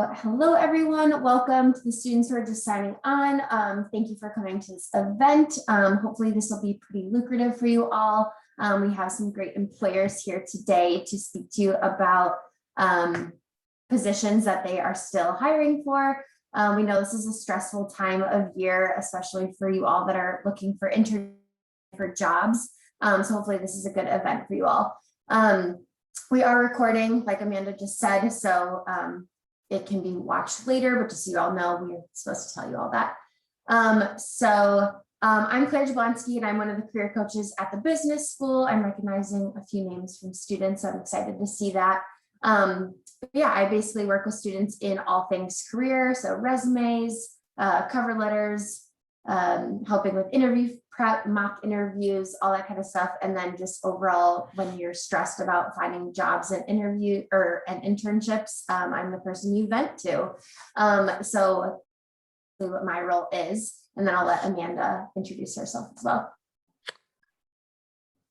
So hello, everyone. Welcome to the students who are just signing on. Thank you for coming to this event. Hopefully this will be pretty lucrative for you all. We have some great employers here today to speak to you about positions that they are still hiring for. We know this is a stressful time of year, especially for you all that are looking for jobs. So hopefully this is a good event for you all. We are recording, like Amanda just said, so it can be watched later, but just so you all know, we're supposed to tell you all that. I'm Claire Jablonski, and I'm one of the career coaches at the business school. I'm recognizing a few names from students, so I'm excited to see that. Yeah, I basically work with students in all things career, so resumes, cover letters, helping with interview prep, mock interviews, all that kind of stuff. And then just overall, when you're stressed about finding jobs and internships, I'm the person you vent to. So what my role is, and then I'll let Amanda introduce herself as well.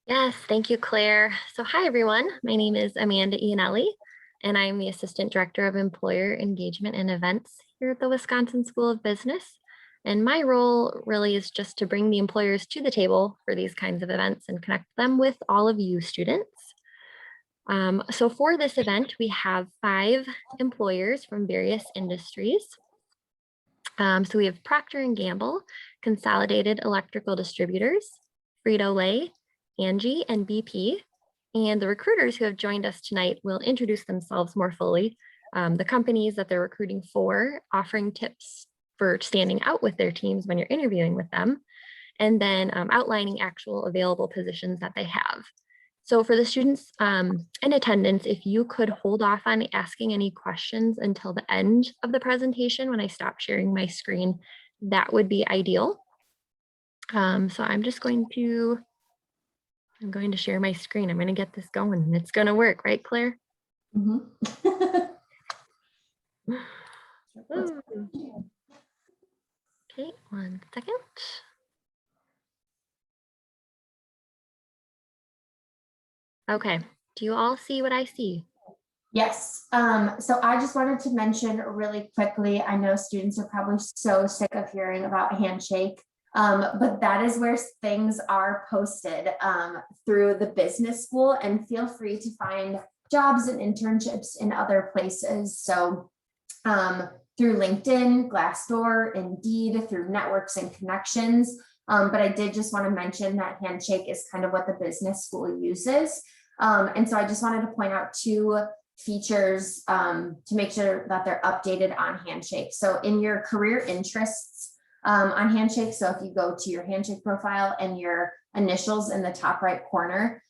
Yes, thank you, Claire. So hi, everyone. My name is Amanda Iannelli, and I'm the Assistant Director of Employer Engagement and Events here at the Wisconsin School of Business. And my role really is just to bring the employers to the table for these kinds of events and connect them with all of you students. So for this event, we have 5 employers from various industries. So we have Procter & Gamble, Consolidated Electrical Distributors, Frito Lay, Angi, and BP. And the recruiters who have joined us tonight will introduce themselves more fully, the companies that they're recruiting for, offering tips for standing out with their teams when you're interviewing with them, and then outlining actual available positions that they have. So for the students in attendance, if you could hold off on asking any questions until the end of the presentation when I stop sharing my screen, that would be ideal. So I'm going to share my screen. I'm going to get this going and it's going to work, right, Claire? Mm-hmm. Okay, 1 second. Okay, do you all see what I see? Yes, so I just wanted to mention really quickly, I know students are probably so sick of hearing about Handshake, but that is where things are posted through the business school, and feel free to find jobs and internships in other places. So through LinkedIn, Glassdoor, Indeed, through networks and connections. But I did just want to mention that Handshake is kind of what the business school uses. And so I just wanted to point out 2 features to make sure that they're updated on Handshake. So in your career interests on Handshake, so if you go to your Handshake profile and your initials in the top right corner,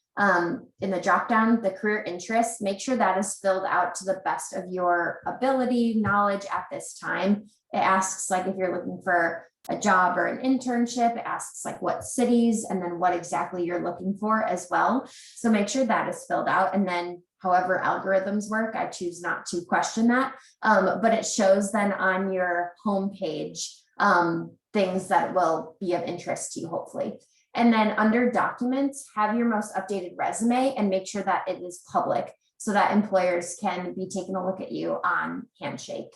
in the drop down, the career interests, make sure that is filled out to the best of your ability, knowledge at this time. It asks like if you're looking for a job or an internship, it asks like what cities and then what exactly you're looking for as well. So make sure that is filled out, and then however algorithms work, I choose not to question that, but it shows then on your homepage things that will be of interest to you, hopefully. And then under documents, have your most updated resume and make sure that it is public so that employers can be taking a look at you on Handshake.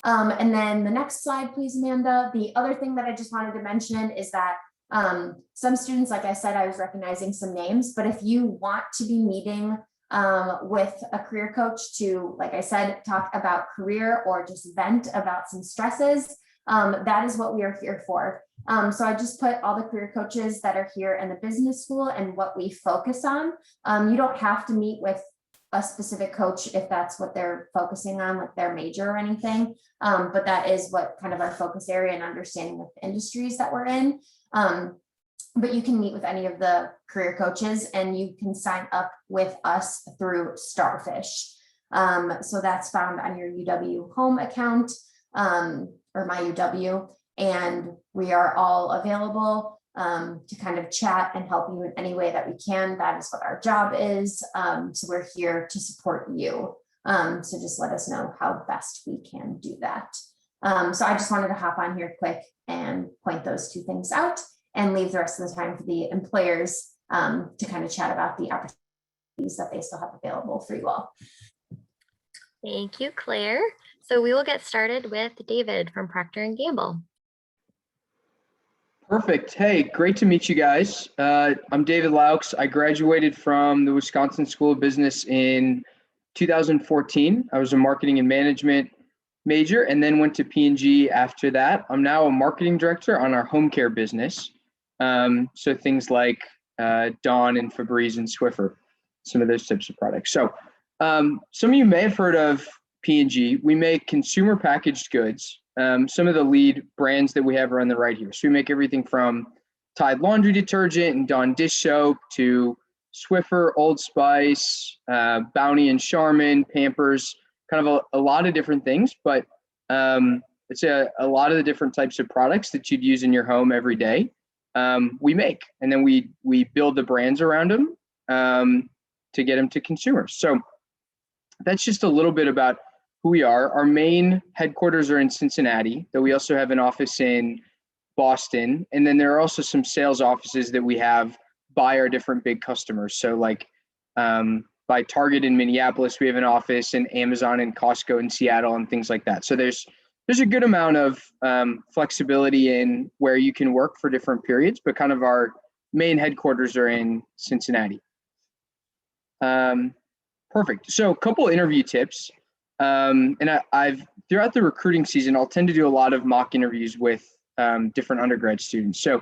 And then the next slide, please, Amanda. The other thing that I just wanted to mention is that some students, like I said, I was recognizing some names, but if you want to be meeting with a career coach to, like I said, talk about career or just vent about some stresses, that is what we are here for. So I just put all the career coaches that are here in the business school and what we focus on. You don't have to meet with a specific coach if that's what they're focusing on, like their major or anything. But that is what kind of our focus area and understanding of the industries that we're in. But you can meet with any of the career coaches and you can sign up with us through Starfish. So that's found on your UW home account or my UW. And we are all available to kind of chat and help you in any way that we can. That is what our job is. So we're here to support you. So just let us know how best we can do that. So I just wanted to hop on here quick and point those 2 things out and leave the rest of the time for the employers to kind of chat about the opportunities that they still have available for you all. Thank you, Claire. So we will get started with David from Procter & Gamble. Perfect. Hey, great to meet you guys. I'm David Laux. I graduated from the Wisconsin School of Business in 2014. I was a marketing and management major and then went to P&G after that. I'm now a marketing director on our home care business. So things like Dawn and Febreze and Swiffer, some of those types of products. So some of you may have heard of P&G. We make consumer packaged goods. Some of the lead brands that we have are on the right here. So we make everything from Tide laundry detergent and Dawn dish soap to Swiffer, Old Spice, Bounty and Charmin, Pampers, kind of a lot of different things. But it's a lot of the different types of products that you'd use in your home every day. We make, and then we build the brands around them to get them to consumers. So that's just a little bit about who we are. Our main headquarters are in Cincinnati, though we also have an office in Boston. And then there are also some sales offices that we have by our different big customers. So like by Target in Minneapolis, we have an office, and Amazon and Costco in Seattle and things like that. So there's a good amount of flexibility in where you can work for different periods, but kind of our main headquarters are in Cincinnati. Perfect. So a couple interview tips. And I've throughout the recruiting season, I'll tend to do a lot of mock interviews with different undergrad students. So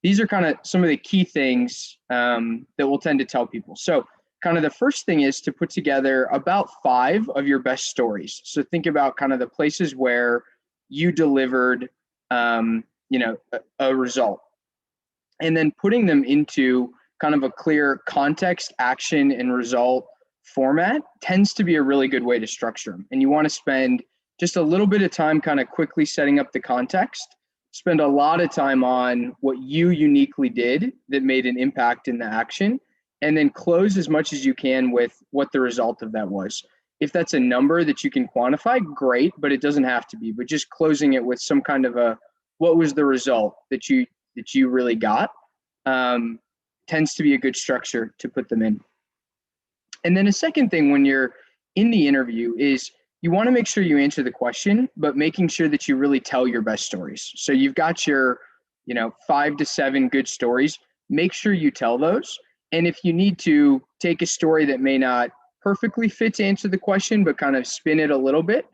these are kind of some of the key things that we'll tend to tell people. So kind of the first thing is to put together about 5 of your best stories. So think about kind of the places where you delivered, a result, and then putting them into kind of a clear context, action, and result format tends to be a really good way to structure them. And you want to spend just a little bit of time kind of quickly setting up the context, spend a lot of time on what you uniquely did that made an impact in the action, and then close as much as you can with what the result of that was. If that's a number that you can quantify, great, but it doesn't have to be. But just closing it with some kind of what was the result that you really got tends to be a good structure to put them in. And then a second thing when you're in the interview is you want to make sure you answer the question, but making sure that you really tell your best stories. So you've got your, 5 to 7 good stories. Make sure you tell those. And if you need to take a story that may not perfectly fit to answer the question, but kind of spin it a little bit,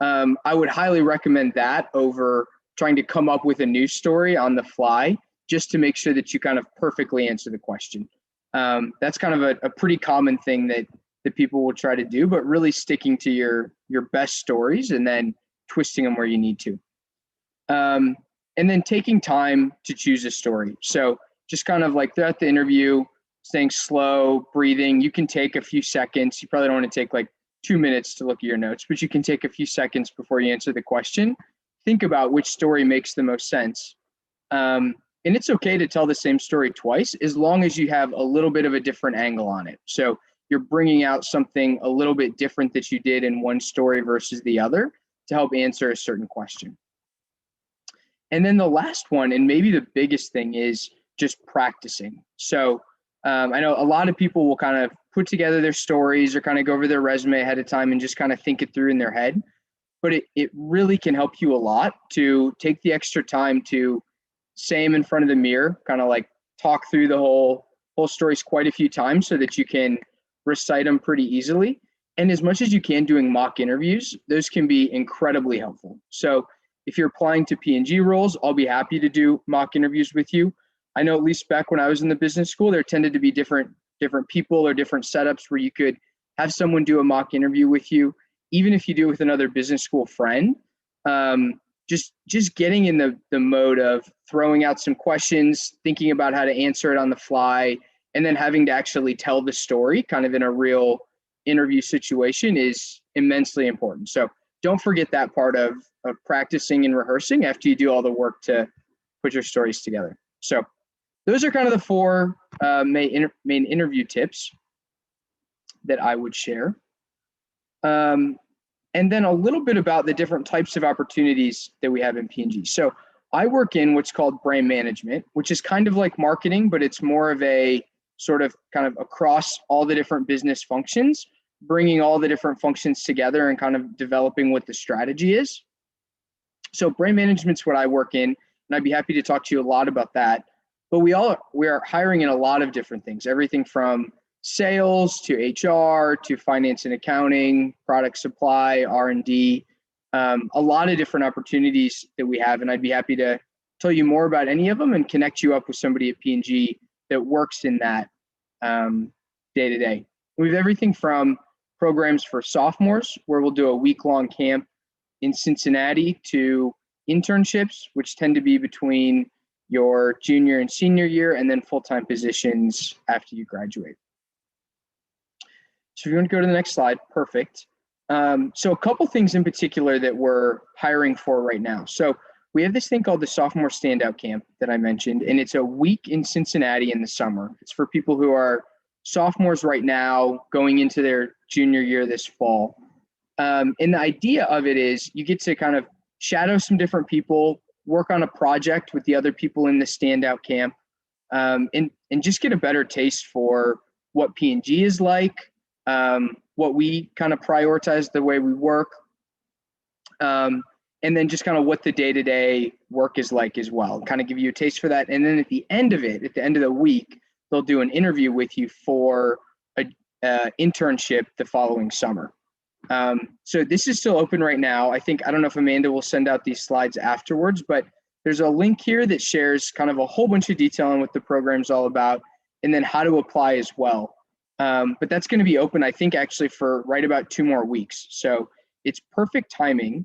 I would highly recommend that over trying to come up with a new story on the fly, just to make sure that you kind of perfectly answer the question. That's kind of a pretty common thing that people will try to do, but really sticking to your best stories and then twisting them where you need to. And then taking time to choose a story. So just kind of like throughout the interview, staying slow, breathing. You can take a few seconds. You probably don't want to take like 2 minutes to look at your notes, but you can take a few seconds before you answer the question. Think about which story makes the most sense. And it's okay to tell the same story twice, as long as you have a little bit of a different angle on it. So you're bringing out something a little bit different that you did in one story versus the other to help answer a certain question. And then the last one, and maybe the biggest thing, is just practicing. So I know a lot of people will kind of put together their stories or kind of go over their resume ahead of time and just kind of think it through in their head. But it really can help you a lot to take the extra time to say them in front of the mirror, kind of like talk through the whole stories quite a few times so that you can recite them pretty easily. And as much as you can doing mock interviews, those can be incredibly helpful. So if you're applying to P&G roles, I'll be happy to do mock interviews with you. I know at least back when I was in the business school, there tended to be different people or different setups where you could have someone do a mock interview with you. Even if you do it with another business school friend, just getting in the mode of throwing out some questions, thinking about how to answer it on the fly, and then having to actually tell the story kind of in a real interview situation is immensely important. So don't forget that part of practicing and rehearsing after you do all the work to put your stories together. So those are kind of the 4 main interview tips that I would share. And then a little bit about the different types of opportunities that we have in P&G. So I work in what's called brand management, which is kind of like marketing, but it's more of a sort of kind of across all the different business functions, bringing all the different functions together and kind of developing what the strategy is. So brand management's what I work in, and I'd be happy to talk to you a lot about that. But we are hiring in a lot of different things, everything from sales to HR to finance and accounting, product supply, R&D, a lot of different opportunities that we have. And I'd be happy to tell you more about any of them and connect you up with somebody at P&G that works in that day to day. We have everything from programs for sophomores, where we'll do a week-long camp in Cincinnati, to internships, which tend to be between your junior and senior year, and then full-time positions after you graduate. So if you want to go to the next slide, perfect. So a couple things in particular that we're hiring for right now. So we have this thing called the Sophomore Standout Camp that I mentioned, and it's a week in Cincinnati in the summer. It's for people who are sophomores right now, going into their junior year this fall. And the idea of it is you get to kind of shadow some different people, work on a project with the other people in the Standout Camp, and just get a better taste for what P&G is like, what we kind of prioritize the way we work, and then just kind of what the day-to-day work is like as well, kind of give you a taste for that. And then at the end of it, at the end of the week, they'll do an interview with you for an internship the following summer. So this is still open right now. I don't know if Amanda will send out these slides afterwards, but there's a link here that shares kind of a whole bunch of detail on what the program's all about, and then how to apply as well. But that's going to be open, I think, actually for right about 2 more weeks. So it's perfect timing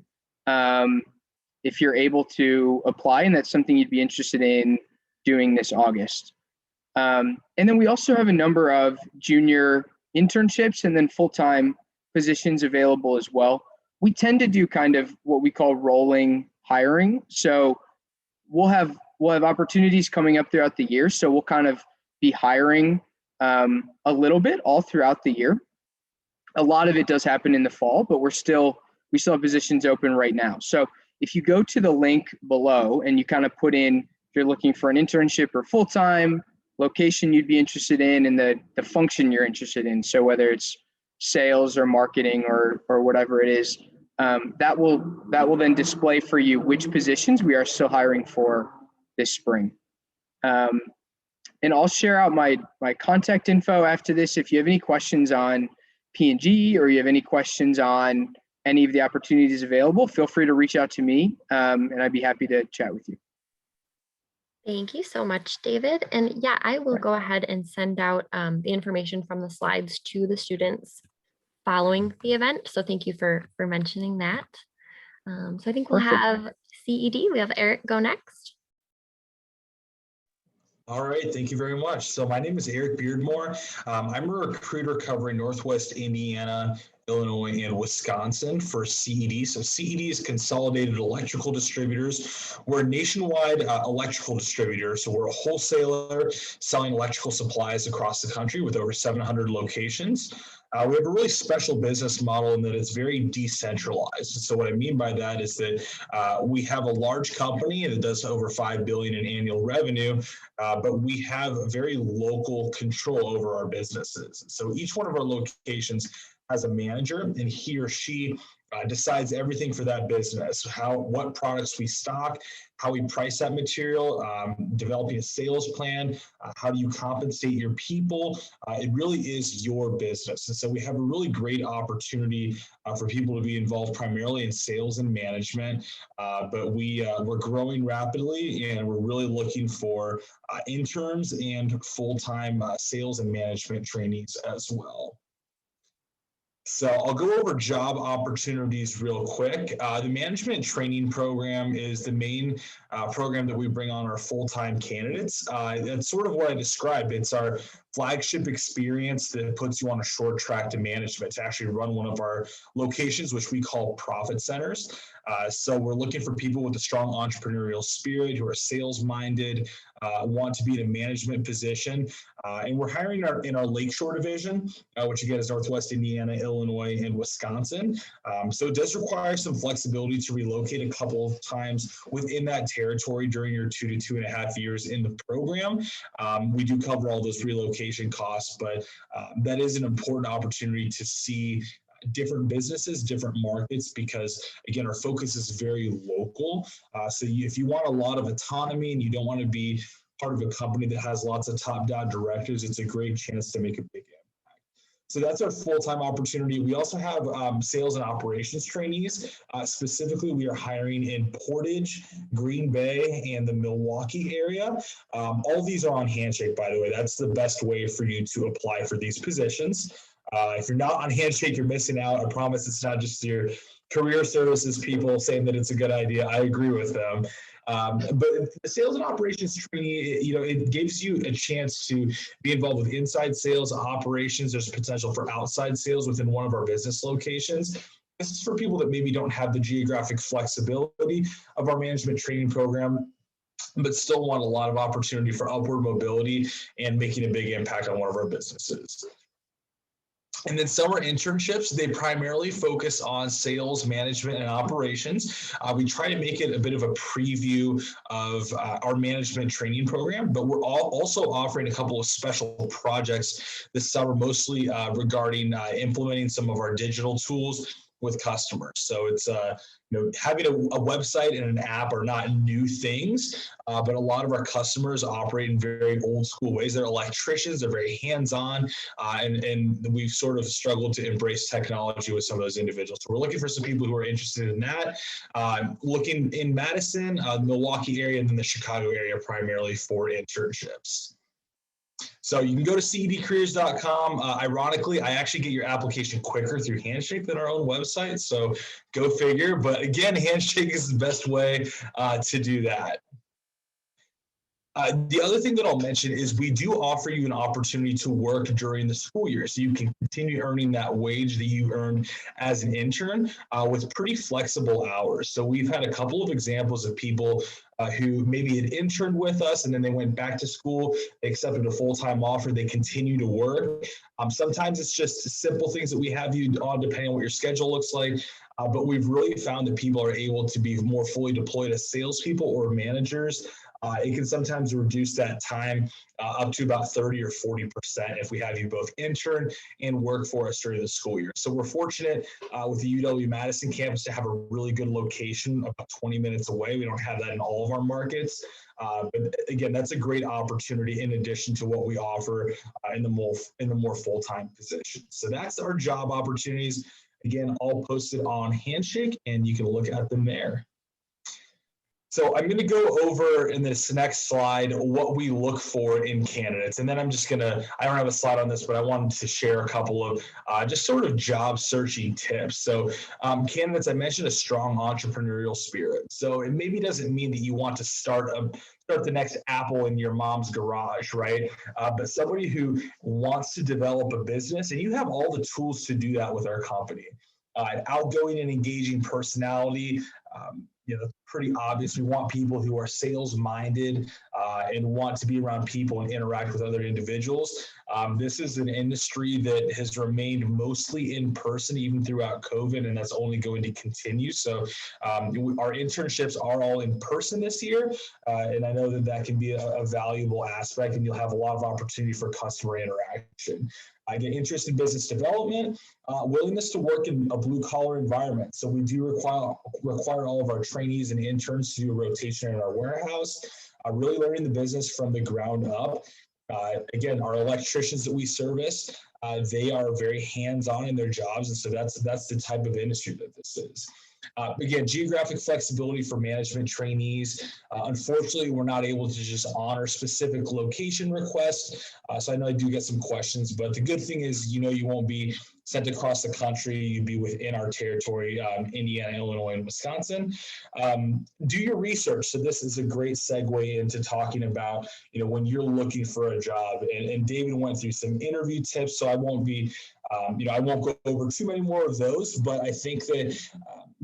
if you're able to apply, and that's something you'd be interested in doing this August. And then we also have a number of junior internships and then full-time positions available as well. We tend to do kind of what we call rolling hiring. So we'll have opportunities coming up throughout the year. So we'll kind of be hiring a little bit all throughout the year. A lot of it does happen in the fall, but we still have positions open right now. So if you go to the link below and you kind of put in, if you're looking for an internship or full-time, location you'd be interested in, and the function you're interested in. So whether it's sales or marketing or whatever it is, that will then display for you which positions we are still hiring for this spring. And I'll share out my contact info after this. If you have any questions on P&G or you have any questions on any of the opportunities available, feel free to reach out to me, and I'd be happy to chat with you. Thank you so much, David. And yeah, I will go ahead and send out the information from the slides to the students following the event. So thank you for mentioning that. So I think we'll have CED. We have Eric go next. All right, thank you very much. So my name is Eric Beardmore. I'm a recruiter covering Northwest Indiana, Illinois, and Wisconsin for CED. So CED is Consolidated Electrical Distributors. We're a nationwide electrical distributor. So we're a wholesaler selling electrical supplies across the country with over 700 locations. We have a really special business model in that it's very decentralized. So what I mean by that is that we have a large company that does over $5 billion in annual revenue, but we have a very local control over our businesses. So each one of our locations has a manager, and he or she decides everything for that business, what products we stock, how we price that material, developing a sales plan, how do you compensate your people. It really is your business. And so we have a really great opportunity for people to be involved primarily in sales and management, but we're growing rapidly, and we're really looking for interns and full-time sales and management trainees as well. So I'll go over job opportunities real quick. The management training program is the main program that we bring on our full-time candidates. That's sort of what I described. It's our flagship experience that puts you on a short track to management to actually run one of our locations, which we call profit centers. So we're looking for people with a strong entrepreneurial spirit, who are sales-minded, want to be in a management position. And we're hiring in our Lakeshore division, which again is Northwest Indiana, Illinois, Illinois, and Wisconsin. So it does require some flexibility to relocate a couple of times within that territory during your 2 to 2.5 years in the program. We do cover all those relocation costs, but that is an important opportunity to see different businesses, different markets, because again, our focus is very local. If you want a lot of autonomy and you don't want to be part of a company that has lots of top-down directors, it's a great chance to make a big impact. So that's our full-time opportunity. We also have sales and operations trainees. Specifically, we are hiring in Portage, Green Bay, and the Milwaukee area. All these are on Handshake, by the way. That's the best way for you to apply for these positions. If you're not on Handshake, you're missing out. I promise it's not just your career services people saying that it's a good idea. I agree with them. But the sales and operations trainee, it gives you a chance to be involved with inside sales operations. There's potential for outside sales within one of our business locations. This is for people that maybe don't have the geographic flexibility of our management training program, but still want a lot of opportunity for upward mobility and making a big impact on one of our businesses. And then summer internships, they primarily focus on sales, management, and operations. We try to make it a bit of a preview of our management training program, but we're also offering a couple of special projects this summer, mostly regarding implementing some of our digital tools with customers. So it's having a website and an app are not new things, but a lot of our customers operate in very old school ways. They're electricians, they're very hands-on, and we've sort of struggled to embrace technology with some of those individuals. So we're looking for some people who are interested in that, looking in Madison, Milwaukee area, and then the Chicago area primarily for internships. So you can go to cedcareers.com. Ironically, I actually get your application quicker through Handshake than our own website. So go figure. But again, Handshake is the best way to do that. The other thing that I'll mention is we do offer you an opportunity to work during the school year. So you can continue earning that wage that you earned as an intern with pretty flexible hours. So we've had a couple of examples of people who maybe had interned with us and then they went back to school, they accepted a full-time offer, they continue to work. Sometimes it's just simple things that we have you on depending on what your schedule looks like. But we've really found that people are able to be more fully deployed as salespeople or managers. It can sometimes reduce that time up to about 30 or 40% if we have you both intern and work for us during the school year. So we're fortunate with the UW-Madison campus to have a really good location about 20 minutes away. We don't have that in all of our markets. But again, that's a great opportunity in addition to what we offer in the more full-time positions. So that's our job opportunities. Again, all posted on Handshake, and you can look at them there. So I'm going to go over in this next slide what we look for in candidates. And then I don't have a slide on this, but I wanted to share a couple of just sort of job searching tips. So candidates, I mentioned a strong entrepreneurial spirit. So it maybe doesn't mean that you want to start the next Apple in your mom's garage, right? But somebody who wants to develop a business, and you have all the tools to do that with our company. An outgoing and engaging personality, pretty obvious. We want people who are sales-minded and want to be around people and interact with other individuals. This is an industry that has remained mostly in person even throughout COVID, and that's only going to continue. So our internships are all in person this year, and I know that can be a valuable aspect, and you'll have a lot of opportunity for customer interaction. I get interest in business development, willingness to work in a blue-collar environment. So we do require all of our trainees and interns to do a rotation in our warehouse, really learning the business from the ground up. Again, our electricians that we service, they are very hands-on in their jobs, and so that's the type of industry that this is. Again, geographic flexibility for management trainees. Unfortunately, we're not able to just honor specific location requests. So I know I do get some questions, but the good thing is, you won't be sent across the country. You'd be within our territory, Indiana, Illinois, and Wisconsin. Do your research. So this is a great segue into talking about, when you're looking for a job. And David went through some interview tips, so I won't go over too many more of those, but I think that,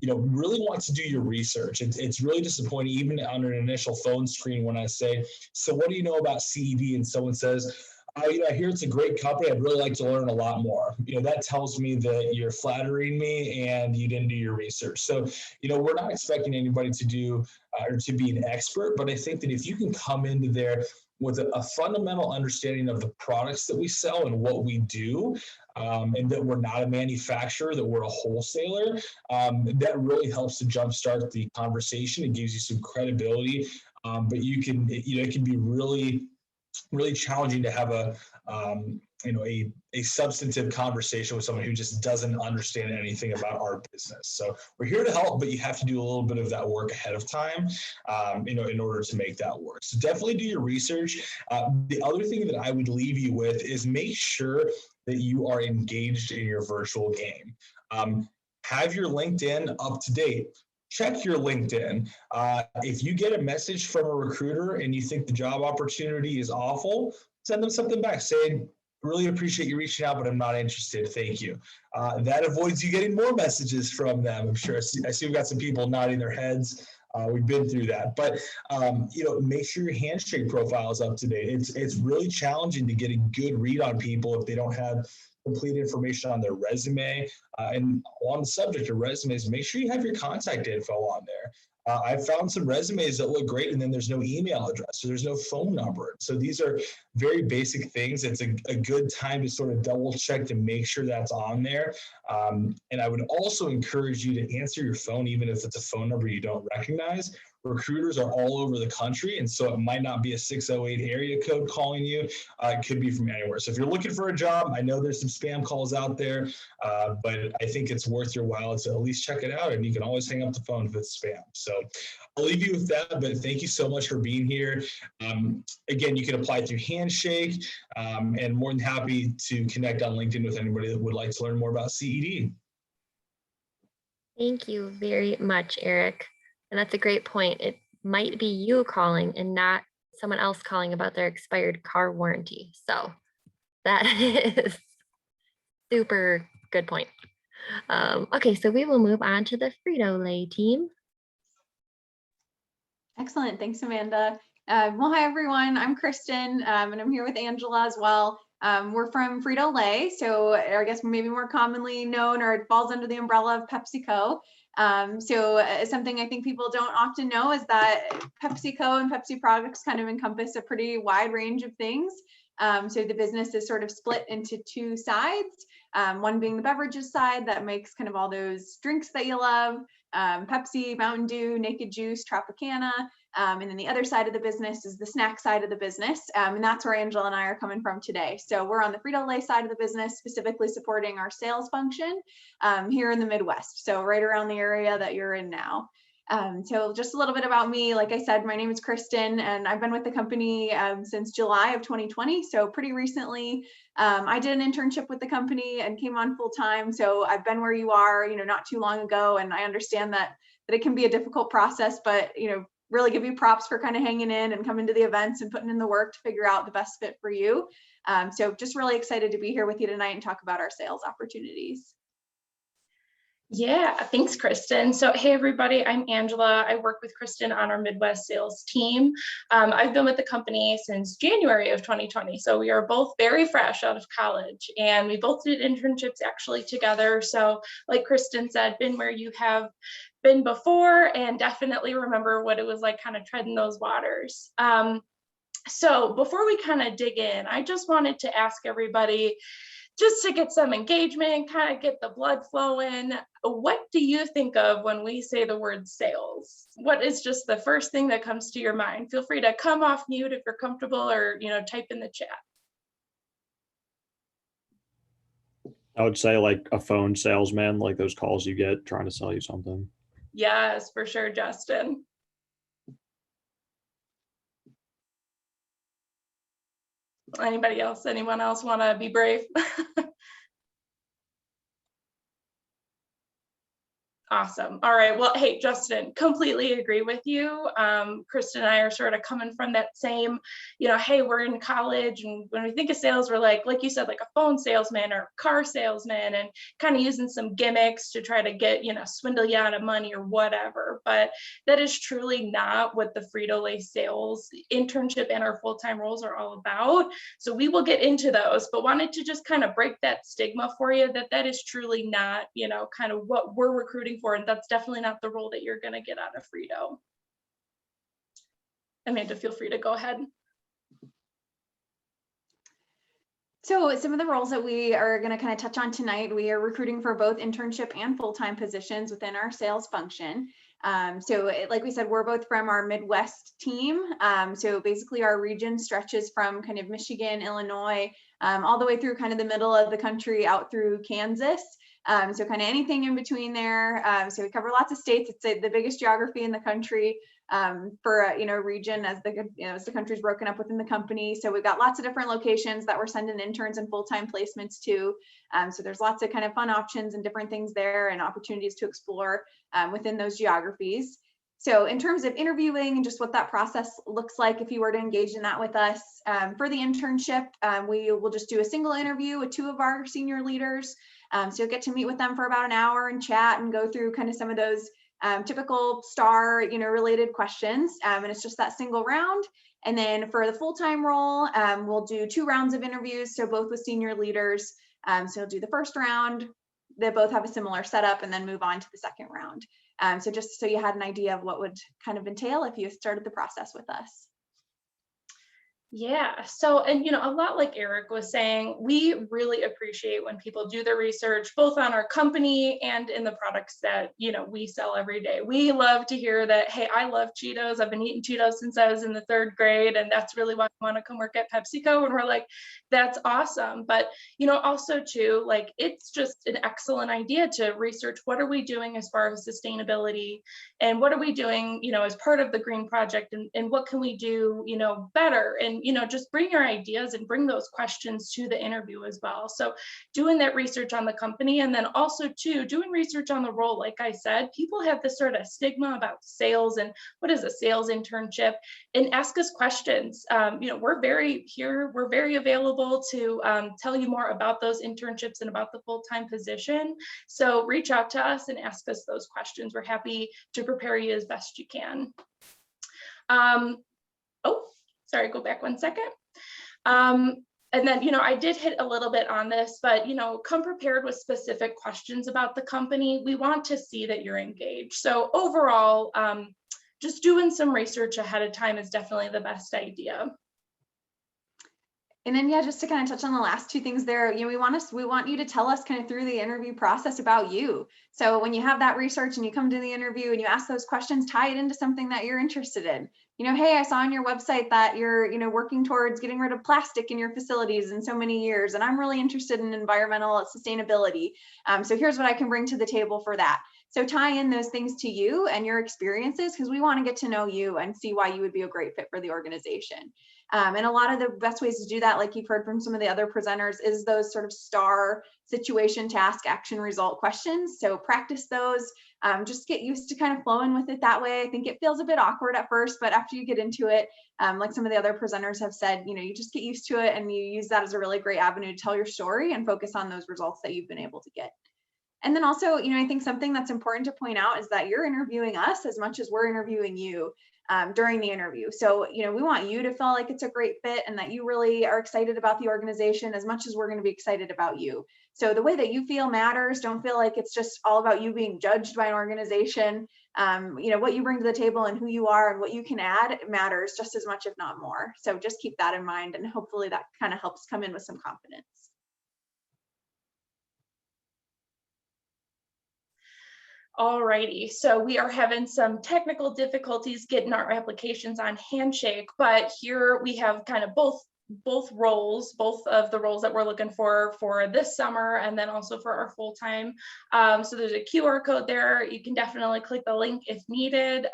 really want to do your research. It's really disappointing, even on an initial phone screen, when I say, so what do you know about CED? And someone says, I hear it's a great company. I'd really like to learn a lot more. That tells me that you're flattering me and you didn't do your research. So, we're not expecting anybody to do or to be an expert, but I think that if you can come into there with a fundamental understanding of the products that we sell and what we do, and that we're not a manufacturer, that we're a wholesaler, that really helps to jumpstart the conversation. It gives you some credibility, but it can be really challenging to have a substantive conversation with someone who just doesn't understand anything about our business. So we're here to help, but you have to do a little bit of that work ahead of time, in order to make that work. So definitely do your research. The other thing that I would leave you with is make sure that you are engaged in your virtual game. Have your LinkedIn up to date. Check your LinkedIn. If you get a message from a recruiter and you think the job opportunity is awful, send them something back saying, really appreciate you reaching out, but I'm not interested. Thank you. That avoids you getting more messages from them. I'm sure. I see we've got some people nodding their heads. We've been through that, but make sure your handshake profile is up to date. It's really challenging to get a good read on people if they don't have complete information on their resume. And on the subject of resumes, make sure you have your contact info on there. I've found some resumes that look great and then there's no email address or there's no phone number. So these are very basic things. It's a good time to sort of double check to make sure that's on there. And I would also encourage you to answer your phone, even if it's a phone number you don't recognize. Recruiters are all over the country, and so it might not be a 608 area code calling you. It could be from anywhere. So if you're looking for a job, I know there's some spam calls out there, but I think it's worth your while to at least check it out, and you can always hang up the phone if it's spam. So I'll leave you with that, but thank you so much for being here. Again, you can apply through Handshake, and more than happy to connect on LinkedIn with anybody that would like to learn more about CED. Thank you very much, Eric. And that's a great point. It might be you calling and not someone else calling about their expired car warranty. So that is super good point. Okay, so we will move on to the Frito Lay team. Excellent. Thanks, Amanda. Well, hi, everyone. I'm Kristen, and I'm here with Angela as well. We're from Frito Lay, so I guess maybe more commonly known, or it falls under the umbrella of PepsiCo. Something I think people don't often know is that PepsiCo and Pepsi products kind of encompass a pretty wide range of things. So the business is sort of split into two sides, one being the beverages side that makes kind of all those drinks that you love, Pepsi, Mountain Dew, Naked Juice, Tropicana. And then the other side of the business is the snack side of the business. And that's where Angela and I are coming from today. So we're on the Frito Lay side of the business, specifically supporting our sales function here in the Midwest. So right around the area that you're in now. So just a little bit about me. Like I said, my name is Kristen, and I've been with the company since July of 2020. So pretty recently, I did an internship with the company and came on full time. So I've been where you are, not too long ago. And I understand that it can be a difficult process, but, really give you props for kind of hanging in and coming to the events and putting in the work to figure out the best fit for you. So just really excited to be here with you tonight and talk about our sales opportunities. Yeah, thanks, Kristen. So, hey, everybody, I'm Angela. I work with Kristen on our Midwest sales team. I've been with the company since January of 2020. So we are both very fresh out of college, and we both did internships actually together. So like Kristen said, been where you have been before, and definitely remember what it was like kind of treading those waters. So before we kind of dig in, I just wanted to ask everybody, just to get some engagement, kind of get the blood flowing, what do you think of when we say the word sales? What is just the first thing that comes to your mind? Feel free to come off mute if you're comfortable, or type in the chat. I would say like a phone salesman, like those calls you get trying to sell you something. Yes, for sure, Justin. Anybody else? Anyone else want to be brave? Awesome. All right. Well, hey, Justin, completely agree with you. Kristen and I are sort of coming from that same, hey, we're in college, and when we think of sales, we're like you said, like a phone salesman or car salesman, and kind of using some gimmicks to try to get, swindle you out of money or whatever. But that is truly not what the Frito Lay sales internship and our full-time roles are all about. So we will get into those, but wanted to just kind of break that stigma for you that is truly not, kind of what we're recruiting for, and that's definitely not the role that you're going to get out of Frito. Amanda, feel free to go ahead. So some of the roles that we are going to kind of touch on tonight, we are recruiting for both internship and full-time positions within our sales function. Like we said, we're both from our Midwest team. So basically our region stretches from kind of Michigan, Illinois, all the way through kind of the middle of the country out through Kansas. So kind of anything in between there. So we cover lots of states. It's the biggest geography in the country for a region as the country's broken up within the company. So we've got lots of different locations that we're sending interns and full-time placements to. So there's lots of kind of fun options and different things there and opportunities to explore within those geographies. So in terms of interviewing and just what that process looks like, if you were to engage in that with us for the internship, we will just do a single interview with 2 of our senior leaders. So you'll get to meet with them for about an hour and chat and go through kind of some of those typical STAR, related questions. And it's just that single round. And then for the full-time role, we'll do 2 rounds of interviews. So both with senior leaders. So you'll do the first round. They both have a similar setup and then move on to the second round. So just so you had an idea of what would kind of entail if you started the process with us. Yeah. So, and a lot like Eric was saying, we really appreciate when people do their research, both on our company and in the products that, we sell every day. We love to hear that, hey, I love Cheetos. I've been eating Cheetos since I was in the 3rd grade. And that's really why I want to come work at PepsiCo. And we're like, that's awesome. But, also too, like, it's just an excellent idea to research what are we doing as far as sustainability and what are we doing, as part of the Green Project and what can we do, better. And just bring your ideas and bring those questions to the interview as well. So doing that research on the company, and then also too, doing research on the role. Like I said, people have this sort of stigma about sales and what is a sales internship, and ask us questions. We're very available to tell you more about those internships and about the full-time position. So reach out to us and ask us those questions. We're happy to prepare you as best you can. Sorry, go back 1 second. And then, I did hit a little bit on this, but, come prepared with specific questions about the company. We want to see that you're engaged. So overall, just doing some research ahead of time is definitely the best idea. And then, just to kind of touch on the last 2 things there, we want you to tell us kind of through the interview process about you. So when you have that research and you come to the interview and you ask those questions, tie it into something that you're interested in. Hey, I saw on your website that you're, working towards getting rid of plastic in your facilities in so many years, and I'm really interested in environmental sustainability. So here's what I can bring to the table for that. So tie in those things to you and your experiences, because we want to get to know you and see why you would be a great fit for the organization. And a lot of the best ways to do that, like you've heard from some of the other presenters, is those sort of STAR situation, task, action, result questions. So practice those, just get used to kind of flowing with it that way. I think it feels a bit awkward at first, but after you get into it, like some of the other presenters have said, you just get used to it and you use that as a really great avenue to tell your story and focus on those results that you've been able to get. And then also, I think something that's important to point out is that you're interviewing us as much as we're interviewing you during the interview. So, we want you to feel like it's a great fit and that you really are excited about the organization as much as we're going to be excited about you. So the way that you feel matters. Don't feel like it's just all about you being judged by an organization. What you bring to the table and who you are and what you can add matters just as much, if not more. So just keep that in mind, and hopefully that kind of helps come in with some confidence. Alrighty, so we are having some technical difficulties getting our applications on Handshake, but here we have kind of both roles, both of the roles that we're looking for this summer, and then also for our full-time. So there's a QR code there. You can definitely click the link if needed.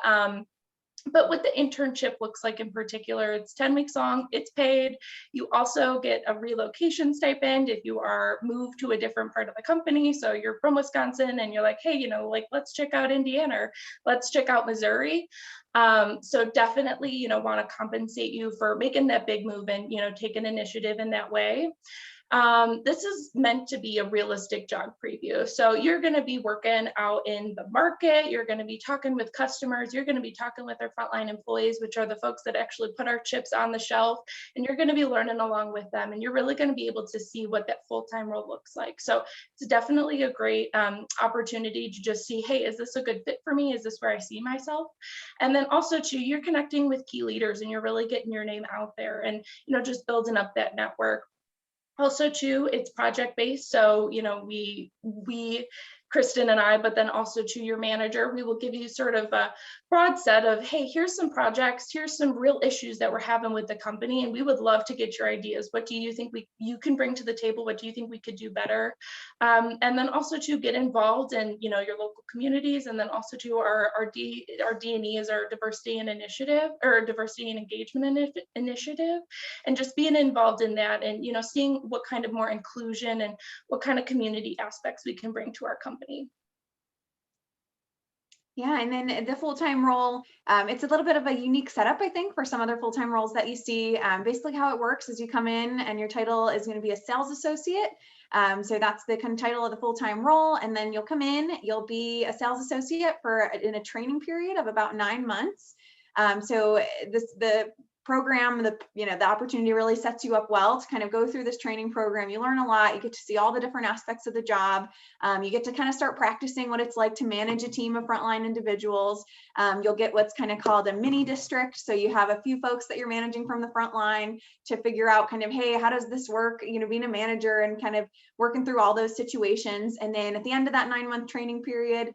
But what the internship looks like in particular, it's 10 weeks long, it's paid. You also get a relocation stipend if you are moved to a different part of the company. So you're from Wisconsin and you're like, hey, like, let's check out Indiana, or let's check out Missouri. So definitely, want to compensate you for making that big move and, take an initiative in that way. This is meant to be a realistic job preview. So you're going to be working out in the market. You're going to be talking with customers. You're going to be talking with our frontline employees, which are the folks that actually put our chips on the shelf. And you're going to be learning along with them. And you're really going to be able to see what that full-time role looks like. So it's definitely a great opportunity to just see, hey, is this a good fit for me? Is this where I see myself? And then also too, you're connecting with key leaders and you're really getting your name out there and, just building up that network. Also too, it's project-based. So, we, Kristen and I, but then also to your manager, we will give you sort of a broad set of, hey, here's some projects, here's some real issues that we're having with the company, and we would love to get your ideas. What do you think you can bring to the table? What do you think we could do better? And then also to get involved in, your local communities, and then also to our D&E is our diversity and initiative, or diversity and engagement initiative, and just being involved in that, and seeing what kind of more inclusion and what kind of community aspects we can bring to our company. Yeah, and then the full-time role, it's a little bit of a unique setup, I think, for some other full-time roles that you see. Basically how it works is you come in and your title is going to be a sales associate. So that's the kind of title of the full-time role. And then you'll come in, you'll be a sales associate in a training period of about 9 months. So the program, the opportunity really sets you up well to kind of go through this training program. You learn a lot, you get to see all the different aspects of the job. You get to kind of start practicing what it's like to manage a team of frontline individuals. You'll get what's kind of called a mini district. So you have a few folks that you're managing from the front line to figure out kind of, hey, how does this work? Being a manager and kind of working through all those situations. And then at the end of that 9-month training period,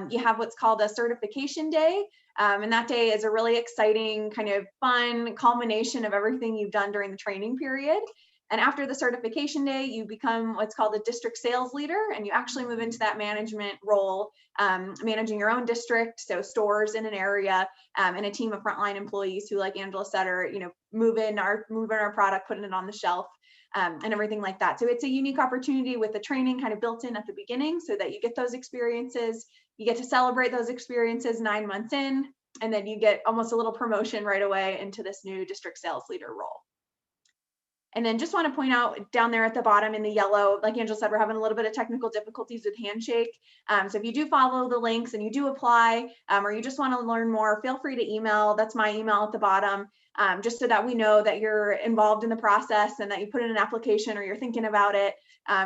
you have what's called a certification day. And that day is a really exciting, kind of fun culmination of everything you've done during the training period. And after the certification day, you become what's called a district sales leader, and you actually move into that management role, managing your own district, so stores in an area, and a team of frontline employees who, like Angela said, are moving our product, putting it on the shelf, and everything like that. So it's a unique opportunity with the training kind of built in at the beginning, so that you get those experiences. You get to celebrate those experiences 9 months in, and then you get almost a little promotion right away into this new district sales leader role. And then just want to point out down there at the bottom in the yellow, like Angela said, we're having a little bit of technical difficulties with Handshake. So if you do follow the links and you do apply, or you just want to learn more, feel free to email. That's my email at the bottom, just so that we know that you're involved in the process and that you put in an application or you're thinking about it.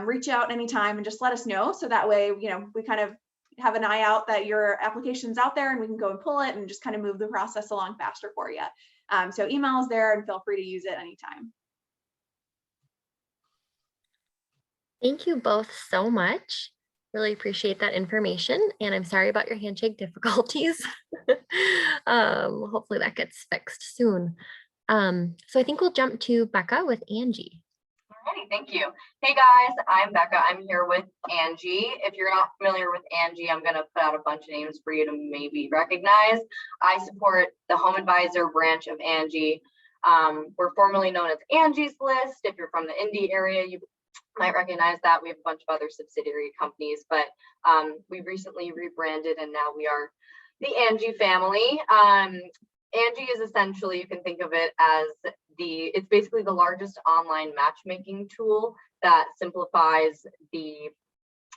Reach out anytime and just let us know. So that way, we kind of have an eye out that your application's out there and we can go and pull it and just kind of move the process along faster for you. So email is there and feel free to use it anytime. Thank you both so much. Really appreciate that information, and I'm sorry about your handshake difficulties. Hopefully that gets fixed soon. So I think we'll jump to Becca with Angi. Alrighty, thank you. Hey guys, I'm Becca. I'm here with Angi. If you're not familiar with Angi, I'm going to put out a bunch of names for you to maybe recognize. I support the Home Advisor branch of Angi. We're formerly known as Angie's List. If you're from the Indy area, you might recognize that. We have a bunch of other subsidiary companies, but we recently rebranded and now we are the Angi family. Angi is essentially, you can think of it as it's basically the largest online matchmaking tool that simplifies the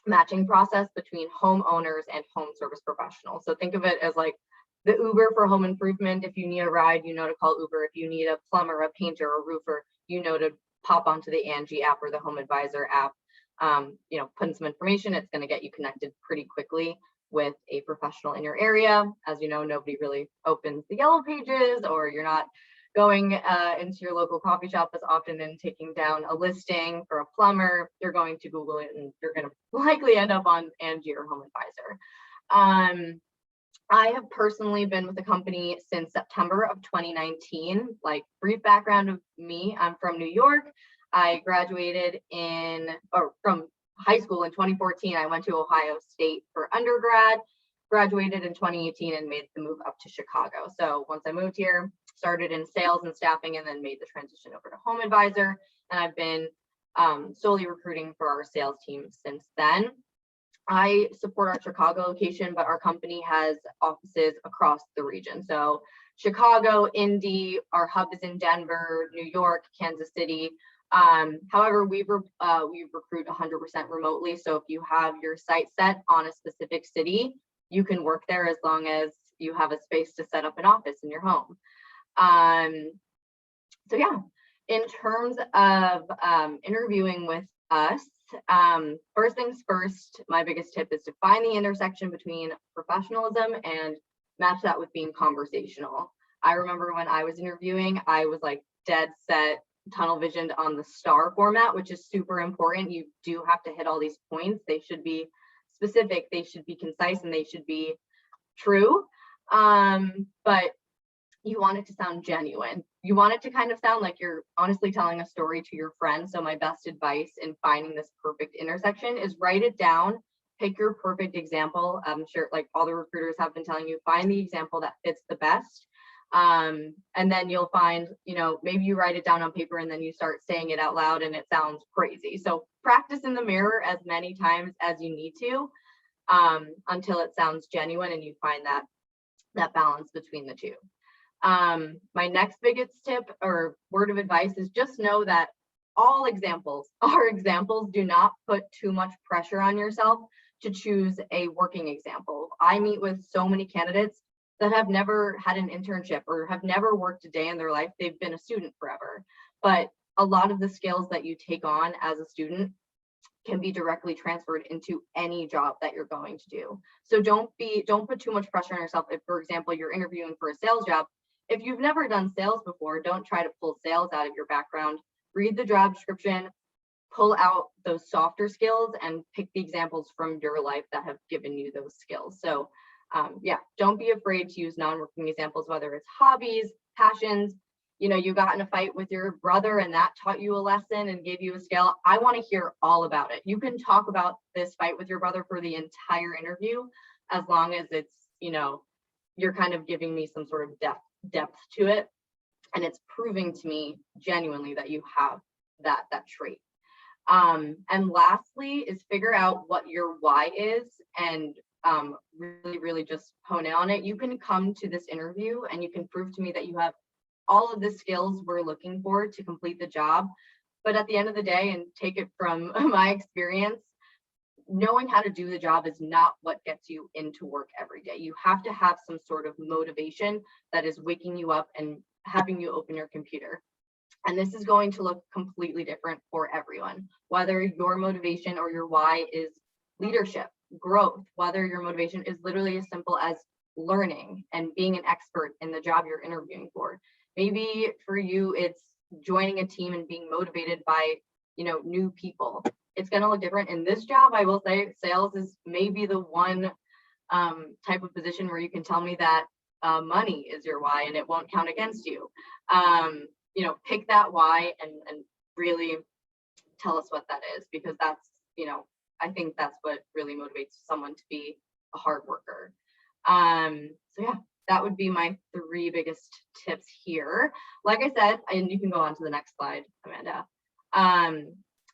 matching process between homeowners and home service professionals. So think of it as like the Uber for home improvement. If you need a ride, you know to call Uber. If you need a plumber, a painter, a roofer, you know to pop onto the Angi app or the Home Advisor app. Put in some information, it's going to get you connected pretty quickly with a professional in your area. As you know, nobody really opens the yellow pages, or you're not going into your local coffee shop as often and taking down a listing for a plumber. You're going to Google it and you're going to likely end up on Angi or Home Advisor. I have personally been with the company since September of 2019. Like, brief background of me, I'm from New York. I graduated from high school in 2014. I went to Ohio State for undergrad, graduated in 2018 and made the move up to Chicago. So once I moved here, started in sales and staffing, and then made the transition over to Home Advisor. And I've been solely recruiting for our sales team since then. I support our Chicago location, but our company has offices across the region. So Chicago, Indy, our hub is in Denver, New York, Kansas City. However, we recruit 100% remotely. So if you have your sight set on a specific city, you can work there as long as you have a space to set up an office in your home. So yeah, in terms of interviewing with us, first things first, my biggest tip is to find the intersection between professionalism and match that with being conversational. I remember when I was interviewing, I was like dead set, tunnel visioned on the STAR format, which is super important. You do have to hit all these points. They should be specific, they should be concise, and they should be true. But you want it to sound genuine. You want it to kind of sound like you're honestly telling a story to your friend. So my best advice in finding this perfect intersection is write it down, pick your perfect example. I'm sure like all the recruiters have been telling you, find the example that fits the best. And then you'll find, you know, maybe you write it down on paper and then you start saying it out loud and it sounds crazy. So practice in the mirror as many times as you need to until it sounds genuine and you find that balance between the two. My next biggest tip or word of advice is just know that all examples are examples. Do not put too much pressure on yourself to choose a working example. I meet with so many candidates that have never had an internship or have never worked a day in their life. They've been a student forever. But a lot of the skills that you take on as a student can be directly transferred into any job that you're going to do. So don't put too much pressure on yourself. If, for example, you're interviewing for a sales job, if you've never done sales before, don't try to pull sales out of your background. Read the job description, pull out those softer skills, and pick the examples from your life that have given you those skills. So yeah, don't be afraid to use non-working examples, whether it's hobbies, passions. You know, you got in a fight with your brother and that taught you a lesson and gave you a skill. I want to hear all about it. You can talk about this fight with your brother for the entire interview, as long as it's, you know, you're kind of giving me some sort of depth to it. And it's proving to me genuinely that you have that trait. And lastly is figure out what your why is and really just hone in on it. You can come to this interview and you can prove to me that you have all of the skills we're looking for to complete the job. But at the end of the day, and take it from my experience, knowing how to do the job is not what gets you into work every day. You have to have some sort of motivation that is waking you up and having you open your computer. And this is going to look completely different for everyone, whether your motivation or your why is leadership, growth, whether your motivation is literally as simple as learning and being an expert in the job you're interviewing for. Maybe for you, it's joining a team and being motivated by, you know, new people. It's going to look different. In this job, I will say sales is maybe the one type of position where you can tell me that money is your why and it won't count against you. You know, pick that why and really tell us what that is, because that's, you know, I think that's what really motivates someone to be a hard worker. So yeah, that would be my 3 biggest tips here. Like I said, and you can go on to the next slide, Amanda.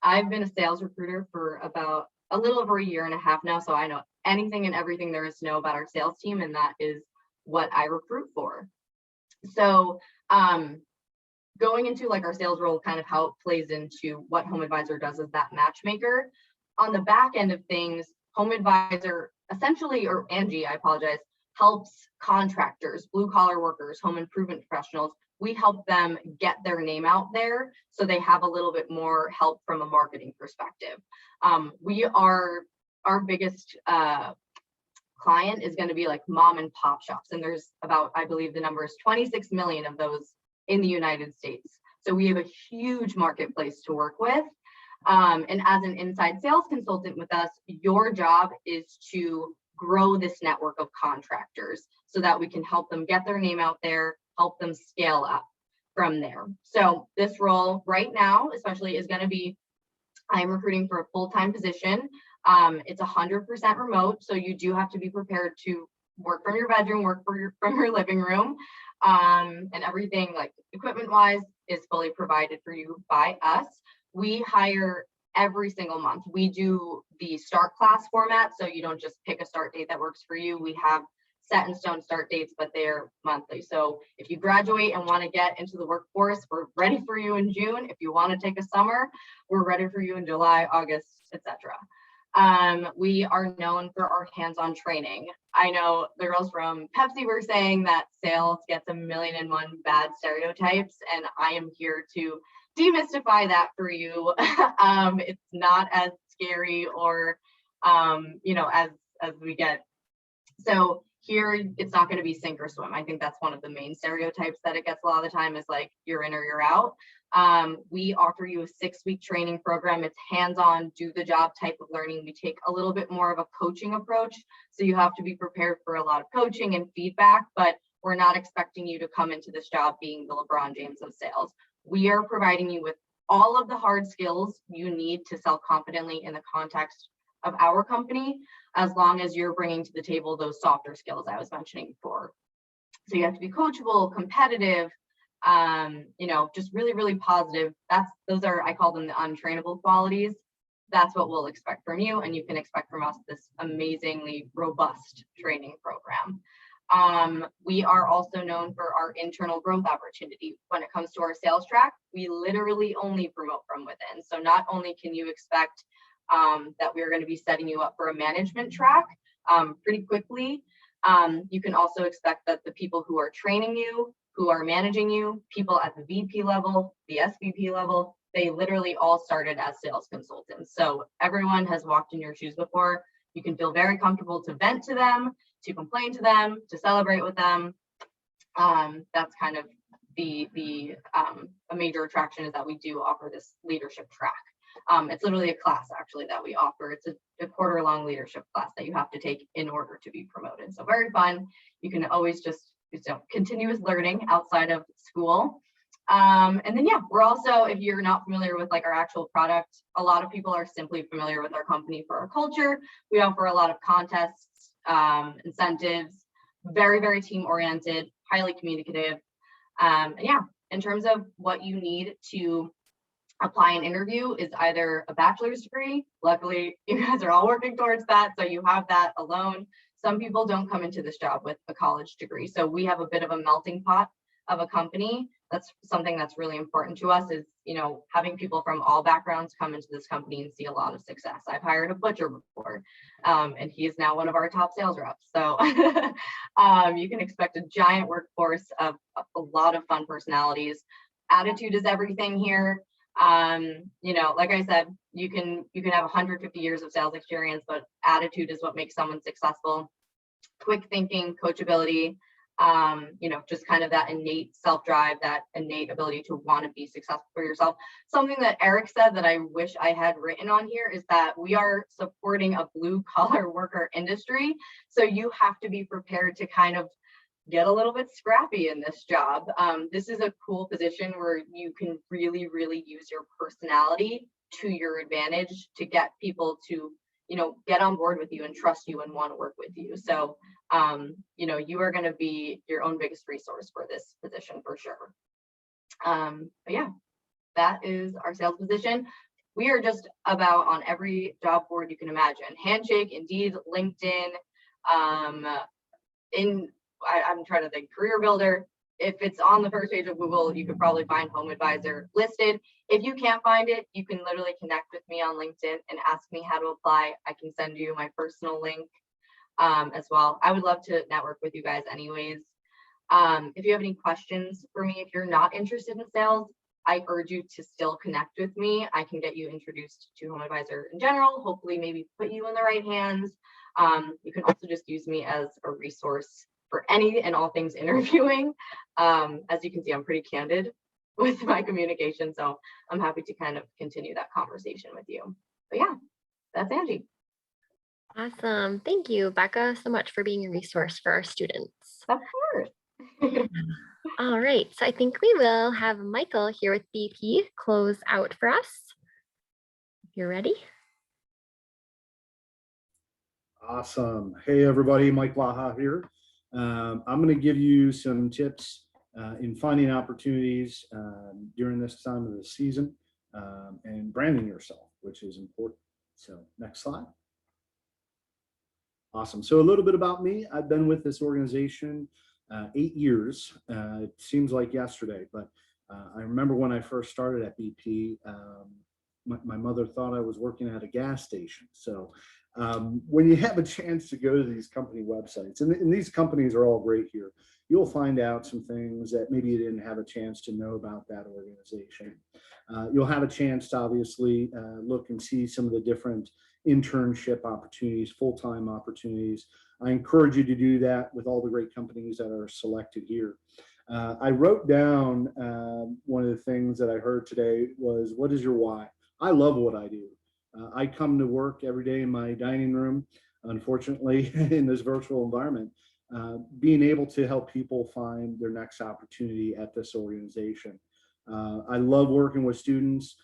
I've been a sales recruiter for about a little over a year and a half now, so I know anything and everything there is to know about our sales team, and that is what I recruit for. So going into like our sales role, kind of how it plays into what Home Advisor does as that matchmaker. On the back end of things, Home Advisor essentially, or Angi, I apologize, helps contractors, blue collar workers, home improvement professionals. We help them get their name out there so they have a little bit more help from a marketing perspective. Our biggest client is going to be like mom and pop shops. And there's about, I believe the number is 26 million of those in the United States. So we have a huge marketplace to work with. And as an inside sales consultant with us, your job is to grow this network of contractors so that we can help them get their name out there, help them scale up from there. So this role right now, especially, is going to be, I'm recruiting for a full-time position. It's 100% remote, so you do have to be prepared to work from your bedroom, work from your living room, and everything like equipment wise is fully provided for you by us. We hire every single month. We do the start class format, so you don't just pick a start date that works for you. We have set in stone start dates, but they're monthly. So if you graduate and want to get into the workforce, we're ready for you in June. If you want to take a summer, we're ready for you in July, August, etc. We are known for our hands-on training. I know the girls from Pepsi were saying that sales gets a million and one bad stereotypes, and I am here to demystify that for you. It's not as scary or, as we get. So here, it's not going to be sink or swim. I think that's one of the main stereotypes that it gets a lot of the time is like you're in or you're out. We offer you a 6-week training program. It's hands-on, do the job type of learning. We take a little bit more of a coaching approach. So you have to be prepared for a lot of coaching and feedback, but we're not expecting you to come into this job being the LeBron James of sales. We are providing you with all of the hard skills you need to sell confidently in the context of our company, as long as you're bringing to the table those softer skills I was mentioning before. So you have to be coachable, competitive, just really, really positive. Those are, I call them the untrainable qualities. That's what we'll expect from you, and you can expect from us this amazingly robust training program. We are also known for our internal growth opportunity. When it comes to our sales track, we literally only promote from within. So not only can you expect that we're going to be setting you up for a management track pretty quickly, you can also expect that the people who are training you, who are managing you, people at the VP level, the SVP level, they literally all started as sales consultants. So everyone has walked in your shoes before. You can feel very comfortable to vent to them, to complain to them, to celebrate with them. That's kind of a major attraction is that we do offer this leadership track. It's literally a class actually that we offer. It's a quarter-long leadership class that you have to take in order to be promoted. So very fun. You can always just continuous learning outside of school. And then, we're also, if you're not familiar with like our actual product, a lot of people are simply familiar with our company for our culture. We offer a lot of contests, incentives, very, very team oriented, highly communicative. In terms of what you need to apply an interview is either a bachelor's degree. Luckily, you guys are all working towards that, so you have that alone. Some people don't come into this job with a college degree. So we have a bit of a melting pot of a company. That's something that's really important to us is, having people from all backgrounds come into this company and see a lot of success. I've hired a butcher before, and he is now one of our top sales reps. So you can expect a giant workforce of a lot of fun personalities. Attitude is everything here. Like I said, you can have 150 years of sales experience, but attitude is what makes someone successful. Quick thinking, coachability, just kind of that innate self-drive, that innate ability to want to be successful for yourself. Something that Eric said that I wish I had written on here is that we are supporting a blue collar worker industry. So you have to be prepared to kind of get a little bit scrappy in this job. This is a cool position where you can really, really use your personality to your advantage to get people to, get on board with you and trust you and want to work with you. So, you are going to be your own biggest resource for this position for sure. That is our sales position. We are just about on every job board you can imagine. Handshake, Indeed, LinkedIn, I'm trying to think, Career Builder. If it's on the first page of Google, you could probably find Home Advisor listed. If you can't find it, you can literally connect with me on LinkedIn and ask me how to apply. I can send you my personal link as well. I would love to network with you guys anyways. If you have any questions for me, if you're not interested in sales, I urge you to still connect with me. I can get you introduced to Home Advisor in general, hopefully maybe put you in the right hands. You can also just use me as a resource for any and all things interviewing. As you can see, I'm pretty candid with my communication, so I'm happy to kind of continue that conversation with you. But that's Angie. Awesome. Thank you, Becca, so much for being a resource for our students. Of course. All right, so I think we will have Michael here with BP close out for us. If you're ready. Awesome. Hey, everybody, Mike Laha here. I'm going to give you some tips in finding opportunities during this time of the season and branding yourself, which is important. So next slide. Awesome. So a little bit about me. I've been with this organization 8 years. It seems like yesterday, but I remember when I first started at BP, my mother thought I was working at a gas station. So when you have a chance to go to these company websites, and these companies are all great here, you'll find out some things that maybe you didn't have a chance to know about that organization. You'll have a chance to obviously look and see some of the different internship opportunities, full-time opportunities. I encourage you to do that with all the great companies that are selected here. I wrote down one of the things that I heard today was, what is your why? I love what I do. I come to work every day in my dining room, unfortunately, in this virtual environment, being able to help people find their next opportunity at this organization. I love working with students.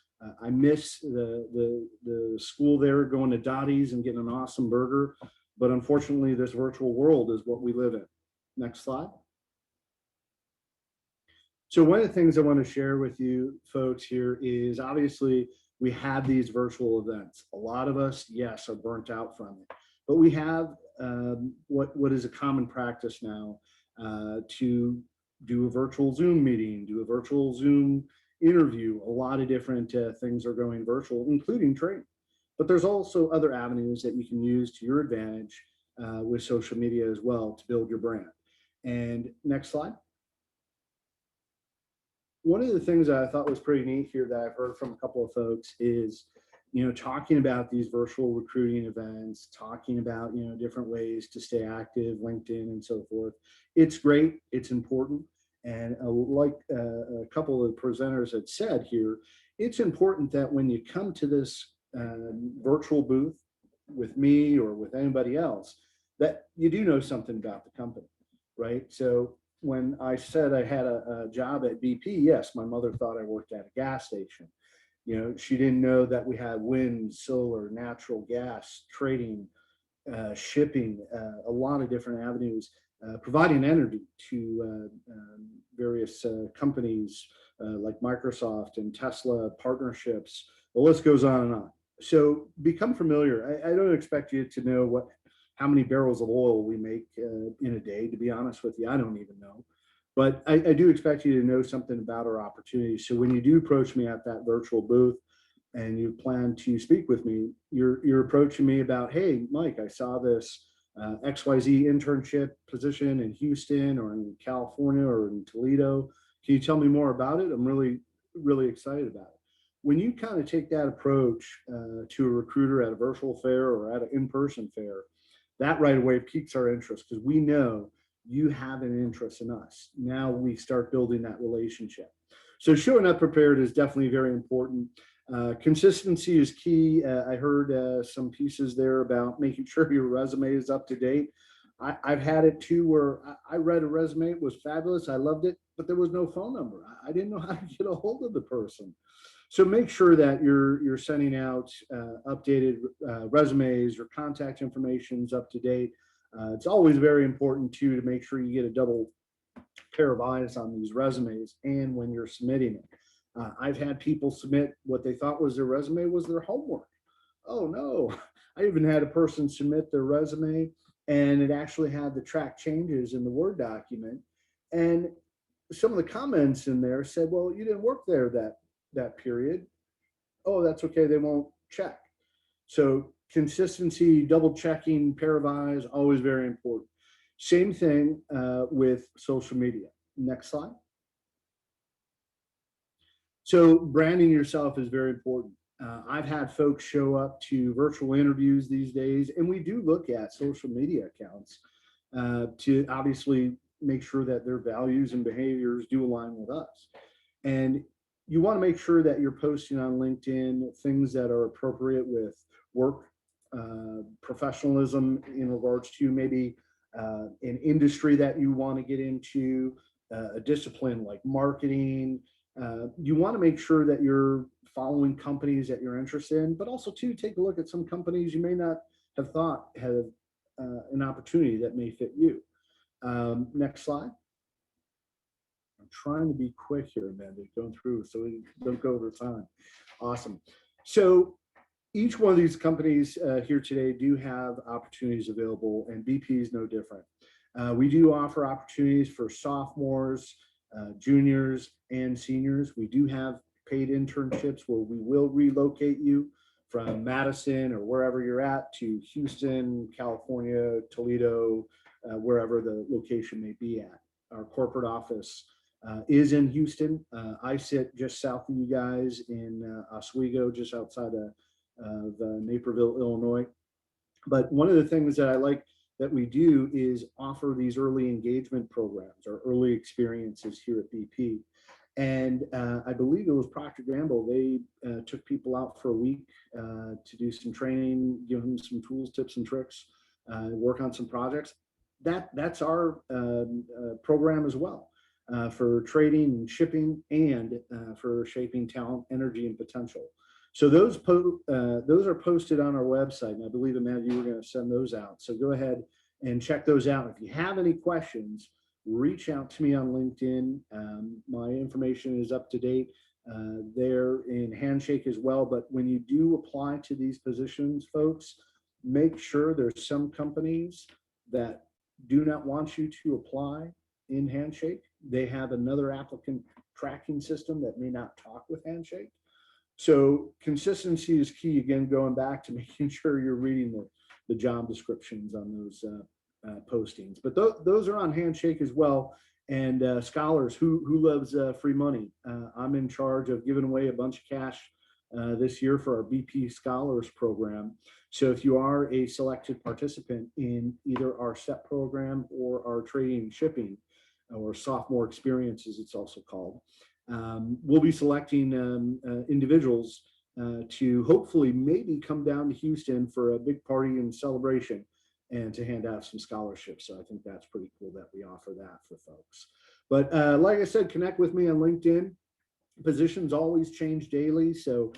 I miss the school there, going to Dottie's and getting an awesome burger. But unfortunately, this virtual world is what we live in. Next slide. So one of the things I want to share with you folks here is obviously we have these virtual events. A lot of us, yes, are burnt out from it, but we have what is a common practice now to do a virtual Zoom meeting, do a virtual Zoom interview. A lot of different things are going virtual, including training. But there's also other avenues that you can use to your advantage with social media as well to build your brand. And next slide. One of the things that I thought was pretty neat here that I've heard from a couple of folks is, talking about these virtual recruiting events, talking about, different ways to stay active, LinkedIn and so forth. It's great. It's important. And like a couple of presenters had said here, it's important that when you come to this virtual booth with me or with anybody else, that you do know something about the company, right? So when I said I had a job at BP, yes, my mother thought I worked at a gas station. She didn't know that we had wind, solar, natural gas, trading, shipping, a lot of different avenues, providing energy to various companies like Microsoft and Tesla partnerships. The list goes on and on. So become familiar. I don't expect you to know how many barrels of oil we make in a day. To be honest with you, I don't even know. But I do expect you to know something about our opportunities. So when you do approach me at that virtual booth and you plan to speak with me, you're approaching me about, hey, Mike, I saw this XYZ internship position in Houston or in California or in Toledo. Can you tell me more about it? I'm really, really excited about it. When you kind of take that approach to a recruiter at a virtual fair or at an in-person fair, that right away piques our interest because we know you have an interest in us. Now we start building that relationship. So showing up prepared is definitely very important. Consistency is key. I heard some pieces there about making sure your resume is up to date. I've had it too where I read a resume, it was fabulous, I loved it, but there was no phone number. I didn't know how to get a hold of the person. So make sure that you're sending out updated resumes, your contact information is up to date. It's always very important too to make sure you get a double pair of eyes on these resumes and when you're submitting it. I've had people submit what they thought was their resume was their homework. Oh no, I even had a person submit their resume and it actually had the track changes in the Word document. And some of the comments in there said, well, you didn't work there that period. Oh, that's okay, they won't check. So consistency, double checking, pair of eyes, always very important. Same thing with social media. Next slide. So branding yourself is very important. I've had folks show up to virtual interviews these days, and we do look at social media accounts to obviously make sure that their values and behaviors do align with us. And you want to make sure that you're posting on LinkedIn things that are appropriate with work, professionalism in regards to maybe an industry that you want to get into, a discipline like marketing. You want to make sure that you're following companies that you're interested in, but also to take a look at some companies you may not have thought have an opportunity that may fit you. Next slide. I'm trying to be quick here, Amanda, going through so we don't go over time. Awesome. So each one of these companies here today do have opportunities available, and BP is no different. We do offer opportunities for sophomores, juniors, and seniors. We do have paid internships where we will relocate you from Madison or wherever you're at to Houston, California, Toledo, wherever the location may be at. Our corporate office is in Houston. I sit just south of you guys in Oswego, just outside of Naperville, Illinois. But one of the things that I like that we do is offer these early engagement programs or early experiences here at BP. And I believe it was Procter & Gamble. They took people out for a week to do some training, give them some tools, tips, and tricks, work on some projects. That's our program as well, for trading and shipping, and for shaping talent, energy, and potential. So those are posted on our website, and I believe, Amanda, you were going to send those out. So go ahead and check those out. If you have any questions, reach out to me on LinkedIn. My information is up to date there in Handshake as well. But when you do apply to these positions, folks, make sure there's some companies that do not want you to apply in Handshake. They have another applicant tracking system that may not talk with Handshake. So consistency is key, again, going back to making sure you're reading the job descriptions on those postings. But those are on Handshake as well. And scholars, who loves free money? I'm in charge of giving away a bunch of cash this year for our BP Scholars program. So if you are a selected participant in either our SEP program or our trading and shipping, or sophomore experiences, it's also called, we'll be selecting individuals to hopefully maybe come down to Houston for a big party and celebration and to hand out some scholarships. So I think that's pretty cool that we offer that for folks. But like I said, connect with me on LinkedIn. Positions always change daily. So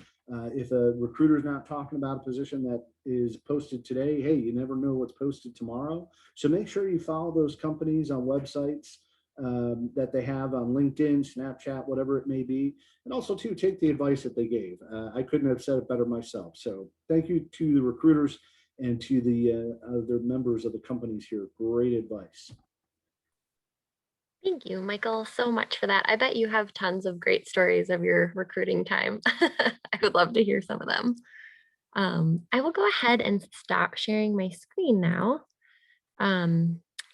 if a recruiter is not talking about a position that is posted today, hey, you never know what's posted tomorrow. So make sure you follow those companies on websites that they have on LinkedIn, Snapchat, whatever it may be. And also to take the advice that they gave. I couldn't have said it better myself. So thank you to the recruiters and to the other members of the companies here. Great advice. Thank you, Michael, so much for that. I bet you have tons of great stories of your recruiting time. I would love to hear some of them. I will go ahead and stop sharing my screen now.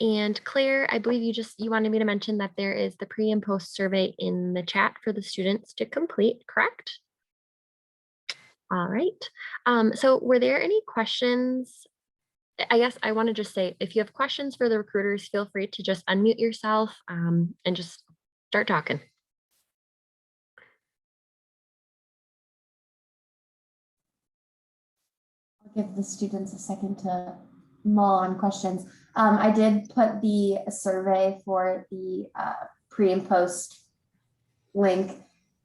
And Claire, I believe you wanted me to mention that there is the pre and post survey in the chat for the students to complete, correct? All right. So were there any questions? I guess I want to just say, if you have questions for the recruiters, feel free to just unmute yourself and just start talking. I'll give the students a second to mull on questions. I did put the survey for the pre and post link.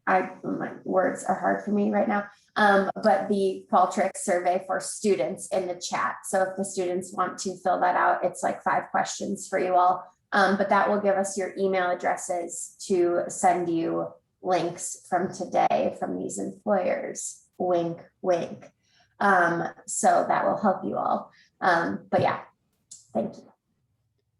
My words are hard for me right now. But the Qualtrics survey for students in the chat. So if the students want to fill that out, it's like 5 questions for you all. But that will give us your email addresses to send you links from today from these employers. Wink, wink. So that will help you all. But yeah, thank you.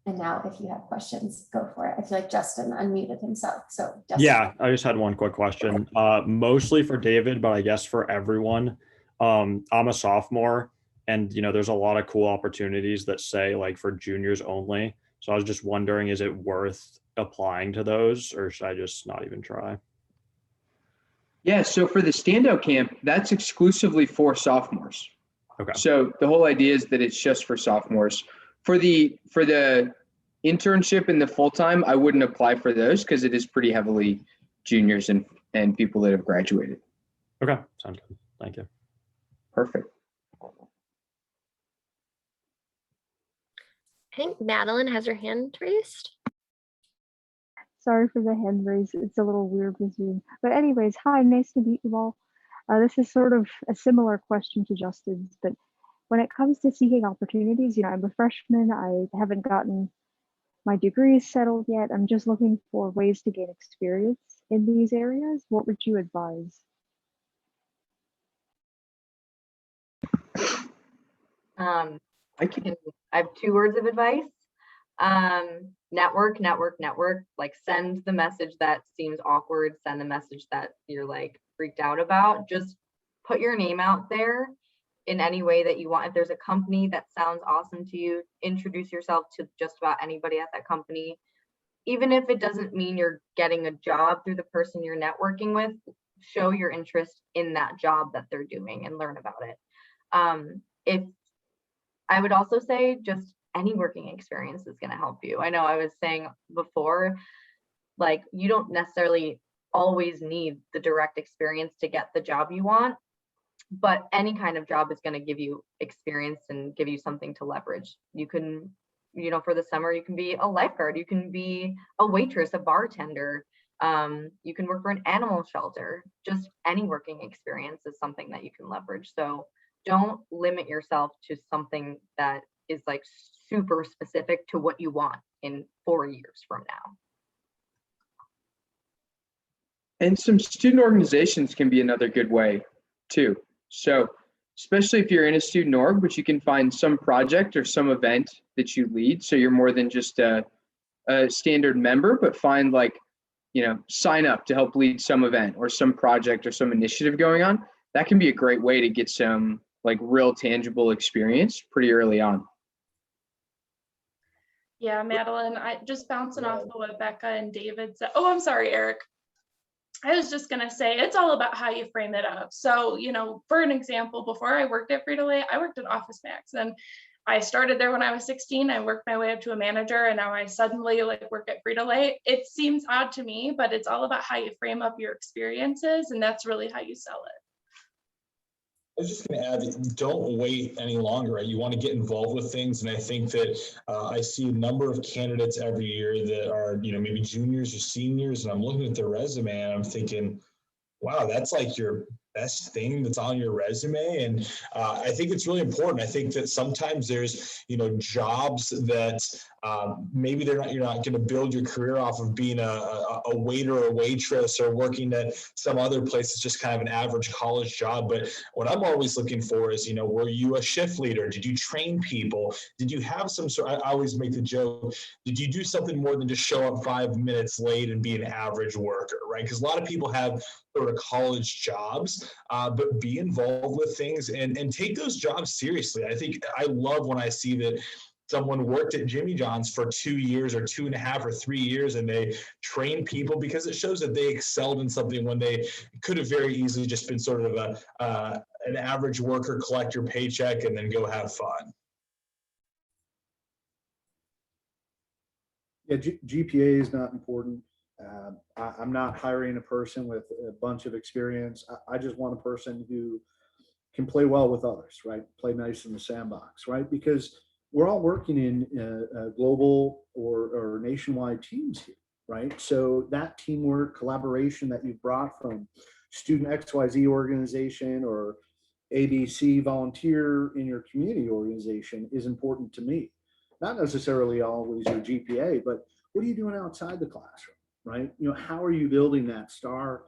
And now if you have questions, go for it. I feel like Justin unmuted himself. So Justin. Yeah, I just had one quick question, mostly for David, but I guess for everyone. I'm a sophomore, and there's a lot of cool opportunities that say like for juniors only. So I was just wondering, is it worth applying to those, or should I just not even try? Yeah, so for the standout camp, that's exclusively for sophomores. Okay. So the whole idea is that it's just for sophomores. For the internship and the full-time, I wouldn't apply for those because it is pretty heavily juniors and people that have graduated. Okay, sounds good. Thank you. Perfect. I think Madeline has her hand raised. Sorry for the hand raise. It's a little weird with Zoom. But anyways, hi, nice to meet you all. This is sort of a similar question to Justin's, but when it comes to seeking opportunities, I'm a freshman. I haven't gotten my degree settled yet. I'm just looking for ways to gain experience in these areas. What would you advise? I have 2 words of advice. Network. Like, send the message that seems awkward, send the message that you're like freaked out about. Just put your name out there in any way that you want. If there's a company that sounds awesome to you, introduce yourself to just about anybody at that company. Even if it doesn't mean you're getting a job through the person you're networking with, show your interest in that job that they're doing and learn about it. If I would also say just any working experience is going to help you. I know I was saying before, like, you don't necessarily always need the direct experience to get the job you want, but any kind of job is going to give you experience and give you something to leverage. You can, for the summer, you can be a lifeguard, you can be a waitress, a bartender, you can work for an animal shelter. Just any working experience is something that you can leverage. So don't limit yourself to something that is like super specific to what you want in 4 years from now. And some student organizations can be another good way too. So especially if you're in a student org, but you can find some project or some event that you lead. So you're more than just a standard member, but find sign up to help lead some event or some project or some initiative going on. That can be a great way to get some real tangible experience pretty early on. Yeah, Madeline, I just bouncing off of what Becca and David said. Oh, I'm sorry, Eric. I was just going to say, it's all about how you frame it up. So, for an example, before I worked at Frito Lay, I worked at Office Max, and I started there when I was 16. I worked my way up to a manager, and now I suddenly work at Frito Lay. It seems odd to me, but it's all about how you frame up your experiences, and that's really how you sell it. I was just going to add that don't wait any longer, right? You want to get involved with things. And I think that I see a number of candidates every year that are, maybe juniors or seniors, and I'm looking at their resume and I'm thinking, wow, that's like your best thing that's on your resume. And I think it's really important. I think that sometimes there's, jobs that maybe you're not going to build your career off of being a waiter or waitress or working at some other place. It's just kind of an average college job. But what I'm always looking for is, were you a shift leader? Did you train people? Did you have some sort, I always make the joke, did you do something more than just show up 5 minutes late and be an average worker, right? Because a lot of people have sort of college jobs, but be involved with things and take those jobs seriously. I love when I see that someone worked at Jimmy John's for 2 years or 2.5 or 3 years and they train people, because it shows that they excelled in something when they could have very easily just been sort of an average worker, collect your paycheck and then go have fun. Yeah, GPA is not important. I'm not hiring a person with a bunch of experience. I just want a person who can play well with others, right? Play nice in the sandbox, right? Because we're all working in global or nationwide teams here, right? So that teamwork, collaboration that you brought from student XYZ organization or ABC volunteer in your community organization is important to me. Not necessarily always your GPA, but what are you doing outside the classroom, right? How are you building that star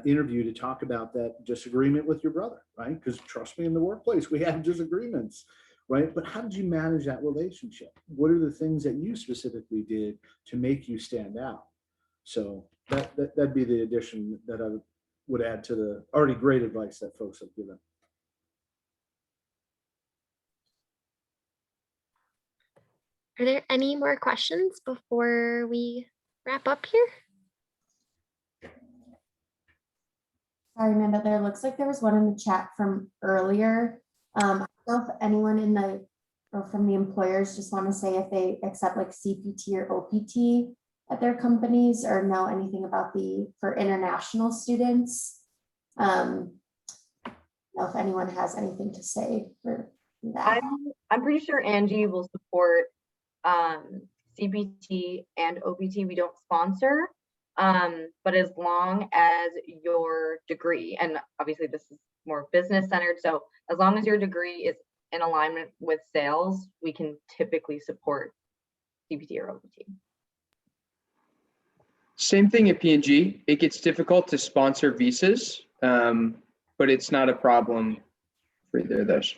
interview to talk about that disagreement with your brother, right? Because trust me, in the workplace, we have disagreements, right? But how did you manage that relationship? What are the things that you specifically did to make you stand out? So that'd be the addition that I would add to the already great advice that folks have given. Are there any more questions before we wrap up here? Sorry, Amanda, there looks like there was one in the chat from earlier. I don't know if anyone from the employers just want to say if they accept CPT or OPT at their companies or know anything about for international students. I don't know if anyone has anything to say for that. I'm pretty sure Angi will support CPT and OPT. We don't sponsor, but as long as your degree, and obviously this is more business centered, so as long as your degree is in alignment with sales, we can typically support CPT or OPT. Same thing at P&G. It gets difficult to sponsor visas, but it's not a problem for either of those.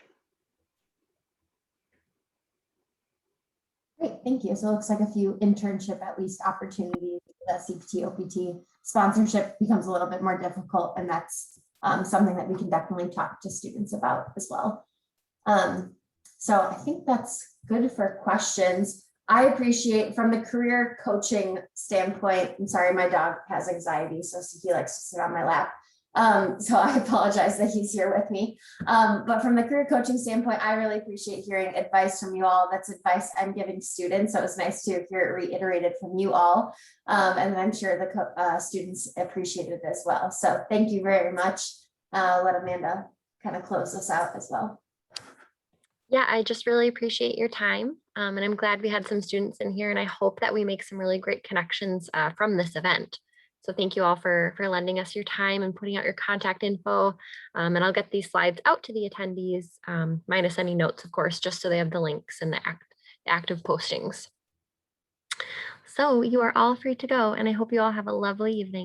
Great, thank you. So it looks like a few internship, at least opportunities, CPT, OPT. Sponsorship becomes a little bit more difficult, and that's something that we can definitely talk to students about as well. So I think that's good for questions. I appreciate from the career coaching standpoint, I'm sorry, my dog has anxiety, so he likes to sit on my lap. So I apologize that he's here with me. But from the career coaching standpoint, I really appreciate hearing advice from you all. That's advice I'm giving students. So it was nice to hear it reiterated from you all. And I'm sure the students appreciated it as well. So thank you very much. Let Amanda kind of close us out as well. Yeah, I just really appreciate your time. And I'm glad we had some students in here, and I hope that we make some really great connections from this event. So thank you all for lending us your time and putting out your contact info. And I'll get these slides out to the attendees, minus any notes, of course, just so they have the links and the active postings. So you are all free to go, and I hope you all have a lovely evening.